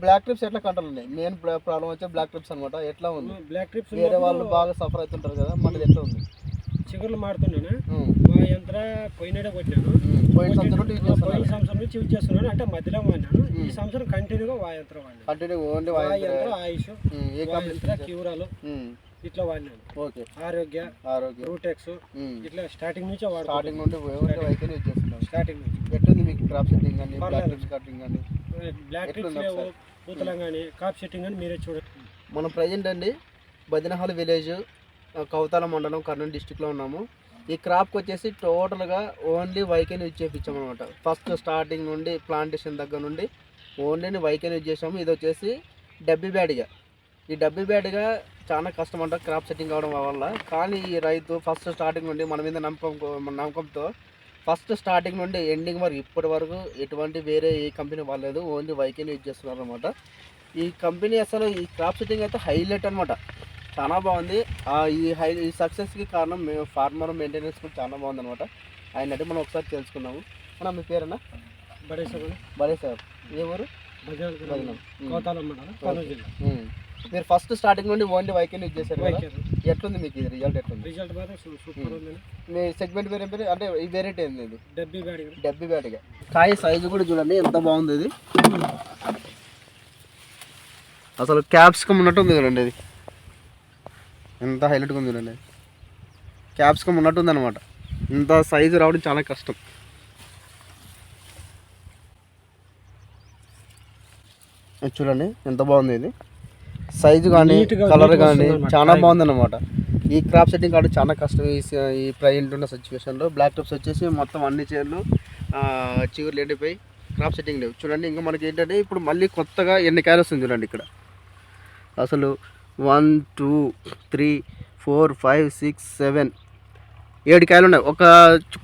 Black trips ఎట్లా control ఉన్నాయి? Main problem వచ్చే బ్లాక్ ట్రిప్స్ అనమాట. ఎట్లా ఉంది? బ్లాక్ ట్రిప్స్ వేరే వాళ్ళు బాగా సఫర్ అవుతుంటారు కదా, మనది ఎట్లా ఉంది? చిగుర్లు మారుతున్నాను. మా యంత్ర పోయినడే కొట్టినాను. పోయిన సంవత్సరం నుంచి యూజ్ చేస్తున్నాను. అంటే మధ్యలో వాడినాను. ఈ సంవత్సరం కంటిన్యూగా యంత్రం వాడినాను. కంటిన్యూ ఓన్లీ యంత్రం ఆయుష్ క్యూరాలు ఇట్లా వాడినాను. ఓకే. ఆరోగ్య రూటెక్స్ ఇట్లా స్టార్టింగ్ నుంచి స్టార్టింగ్ నుండి వైఖరి యూజ్ చేస్తున్నాను. స్టార్టింగ్ నుంచి ఎట్లుంది మీకు క్రాప్ సెట్టింగ్ కానీ బ్లాక్ ట్రిప్స్ కటింగ్ కానీ? బ్లాక్ ట్రిప్స్ లేవు, పూతలం కానీ క్రాప్ సెట్టింగ్ కానీ మీరే చూడండి. మనం ప్రజెంట్ అండి బదినహల్ విలేజ్, కౌతాల మండలం, కర్నూలు డిస్టిక్లో ఉన్నాము. ఈ క్రాప్కి వచ్చేసి టోటల్గా ఓన్లీ వైకెన్ యూజ్ చేయించామన్నమాట. ఫస్ట్ స్టార్టింగ్ నుండి ప్లాంటేషన్ దగ్గర నుండి ఓన్లీ వైకెన్ యూజ్ చేసాము. ఇది వచ్చేసి డబ్బీ బ్యాడ్గా. ఈ డబ్బీ బ్యాడ్గా చాలా కష్టం అంట క్రాప్ సెట్టింగ్ అవడం వల్ల. కానీ ఈ రైతు ఫస్ట్ స్టార్టింగ్ నుండి మన మీద నమ్మకంతో ఫస్ట్ స్టార్టింగ్ నుండి ఎండింగ్ వరకు ఇప్పటి వరకు ఎటువంటి వేరే ఏ కంపెనీ వాళ్ళలేదు, ఓన్లీ వైకెన్ యూజ్ చేస్తున్నారు అనమాట. ఈ కంపెనీ అసలు ఈ క్రాప్ సెట్టింగ్ అయితే హైలైట్ అనమాట. చాలా బాగుంది. ఈ సక్సెస్కి కారణం మేము ఫార్మర్ మెయింటెనెన్స్ కూడా చాలా బాగుంది అనమాట. ఆయన అంటే మనం ఒకసారి తెలుసుకున్నాము. అన్న మీ పేరన్నా? బడే సార్. ఏ ఊరు? మీరు ఫస్ట్ స్టార్టింగ్ నుండి ఓన్లీ వైకెన్ యూజ్ చేశారు కదా, ఎట్లుంది మీకు ఇది రిజల్ట్? ఎట్లుంది రిజల్ట్? మీ సెగ్మెంట్ వేరే పేరు అంటే ఈ వెరైటీ ఏంది? ఇది డబ్బీ బ్యాడ్గా. కాయ సైజు కూడా చూడండి ఎంత బాగుంది. ఇది అసలు క్యాప్సికమ్ ఉన్నట్టు ఉంది చూడండి. ఇది ఎంత హైలైట్గా ఉంది చూడండి. క్యాప్సికమ్ ఉన్నట్టు ఉంది అనమాట. ఇంత సైజు రావడం చాలా కష్టం. చూడండి ఎంత బాగుంది. ఇది సైజు కానీ కలర్ కానీ చాలా బాగుంది అనమాట. ఈ క్రాప్ సెట్టింగ్ కావడం చాలా కష్టం ఈ ప్రజెంట్ ఉన్న సిచ్యువేషన్లో. బ్లాక్ ట్రిప్స్ వచ్చేసి మొత్తం అన్ని చీరలు చిగురు ఎండిపోయి క్రాప్ సెట్టింగ్ లేవు. చూడండి ఇంకా మనకి ఏంటంటే ఇప్పుడు మళ్ళీ కొత్తగా ఎన్ని కాయలు వస్తుంది చూడండి. ఇక్కడ అసలు 1 2 3 4 5 6 7 7 కాయలు ఉన్నాయి. ఒక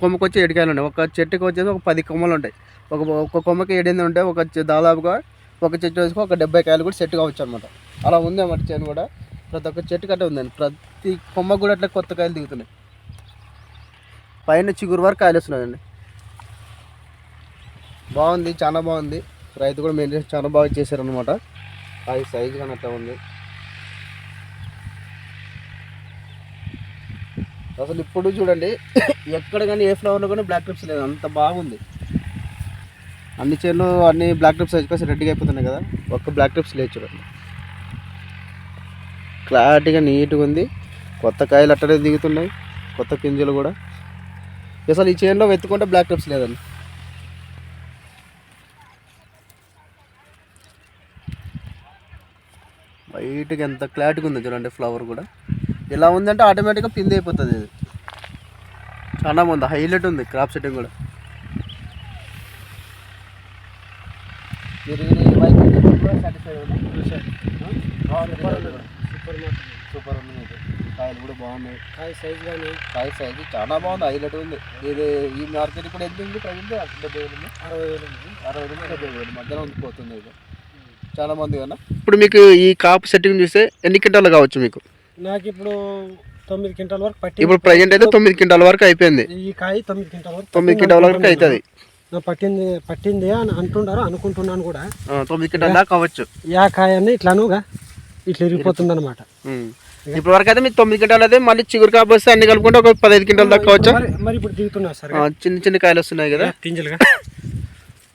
కొమ్మకి వచ్చి 7 కాయలు ఉన్నాయి. ఒక చెట్టుకి వచ్చేసి ఒక 10 కొమ్మలు ఉంటాయి. ఒక కొమ్మకి 7 ఉంటాయి. దాదాపుగా ఒక చెట్టు వేసుకొని ఒక 70 కాయలు కూడా సెట్ కావచ్చు అనమాట. అలా ఉంది అన్నమాట చేను కూడా. ప్రతి ఒక్క చెట్టు కట్టే ఉందండి. ప్రతి కొమ్మకు కూడా అట్లా కొత్త కాయలు దిగుతున్నాయి. పైన చిగురు వరకు కాయలు వస్తున్నాయండి. బాగుంది, చాలా బాగుంది. రైతు కూడా మెయింటెనెన్స్ చాలా బాగా చేశారనమాట. అది సైజు కానీ అట్లా ఉంది. అసలు ఇప్పుడు చూడండి ఎక్కడ కానీ ఏ ఫ్లవర్లో కానీ బ్లాక్ ట్రిప్స్ లేదు. అంత బాగుంది. అన్ని చేనులు అన్ని బ్లాక్ ట్రిప్స్ వచ్చేసి రెడ్డిగా అయిపోతున్నాయి కదా, ఒక్క బ్లాక్ ట్రిప్స్ లేదు చూడండి. క్లారిటీగా నీట్గా ఉంది. కొత్త కాయలు అట్టడే దిగుతున్నాయి, కొత్త పింజలు కూడా. అసలు ఈ చేనులో వెతుకుంటే బ్లాక్ ట్రిప్స్ లేదండి. వైట్గా ఎంత క్లారిటీగా ఉంది చూడండి. ఫ్లవర్ కూడా ఇలా ఉందంటే ఆటోమేటిక్గా పిండి అయిపోతుంది. ఇది చాలా బాగుంది, హైలైట్ ఉంది క్రాప్ సెట్టింగ్ కూడా. మీరు సూపర్ ఉంది. కాయలు కూడా బాగున్నాయి. కాయ సైజు చాలా బాగుంది, హైలైట్ ఉంది. ఇది ఈ మార్కెట్ కూడా ఎంత ఉంది ప్రజెంట్? 70,000 60,000 మధ్యలో ఉండిపోతుంది. ఇది చాలా మంది కదా. ఇప్పుడు మీకు ఈ కాపు సెట్టింగ్ చూస్తే ఎన్ని క్వింటాలు కావచ్చు మీకు? నాకు ఇప్పుడు 9 క్వింటాల వరకు పట్టి. ఇప్పుడు ప్రజెంట్ అయితే 9 క్వింటాల వరకు అయిపోయింది. ఈ కాయ 9 క్వింటాల వరకు అవుతుంది. పట్టింది అని అంటున్నారు, అనుకుంటున్నాను కూడా. 9 క్వింటాల దాకా కావచ్చు. యా కాయ అని ఇట్లా ఇరిగిపోతుంది అనమాట. ఇప్పటి వరకు అయితే మీకు 9 క్వింటాలు అయితే మళ్ళీ చిగురు కాపు వస్తే అన్ని కలుపుకుంటే ఒక 15 క్వింటాల దాకా కావచ్చు. మరి ఇప్పుడు దిగుతున్నా సార్, చిన్న చిన్న కాయలు వస్తున్నాయి కదా గింజలుగా.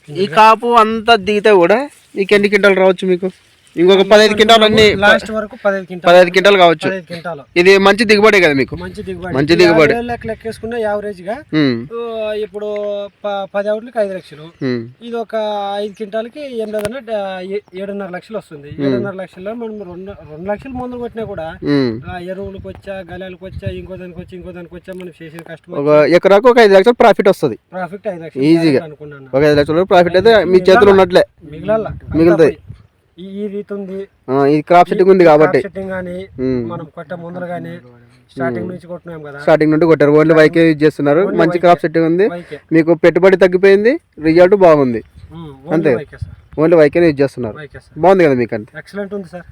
ఈ కాపు అంతా దిగితే కూడా మీకు ఎన్ని క్వింటాలు రావచ్చు? మీకు ఇంకొక 15 క్వింటాలు అన్ని లాస్ట్ వరకు 15 క్వింటాలు కావచ్చు. ఇది మంచి దిగుబడి కదా మీకు? మంచి దిగుబడి. లెక్కేసుకున్న యావరేజ్ గా ఇప్పుడు 10 అవుట్లకి 5 లక్షలు. ఇది ఒక 5 క్వింటాలకి 7.5 లక్షలు వస్తుంది. 7.5 లక్షల్లో మనం 2 లక్షలు మందులు కొట్టినా కూడా ఎరువులకు వచ్చా, గలాలకు వచ్చా, ఇంకో దానికి వచ్చా మనం చేసిన కష్టం. ఒక ఎకరాకు ఒక 5 లక్షలు ప్రాఫిట్ వస్తుంది. ప్రాఫిట్ 5 లక్షలు ఈజీగా అనుకున్నాను. ఒక 5 లక్షలు ప్రాఫిట్ అయితే మీ చేతిలో ఉన్నట్లే. మిగులుతాయి. ఈ రీతి ఉంది. ఇది క్రాప్ సెట్టింగ్ ఉంది కాబట్టి మనం కొట్ట ముందర గానీ స్టార్టింగ్ నుంచి కొట్టినాం కదా, స్టార్టింగ్ నుండి కొట్టారు. ఓన్లీ వైకే యూజ్ చేస్తున్నారు. మంచి క్రాప్ సెట్టింగ్ ఉంది. మీకు పెట్టుబడి తగ్గిపోయింది, రిజల్ట్ బాగుంది. అంతే, ఓన్లీ వైకే యూజ్ చేస్తున్నారు. బాగుంది కదా మీకు? అంతే, ఎక్సలెంట్ ఉంది సార్.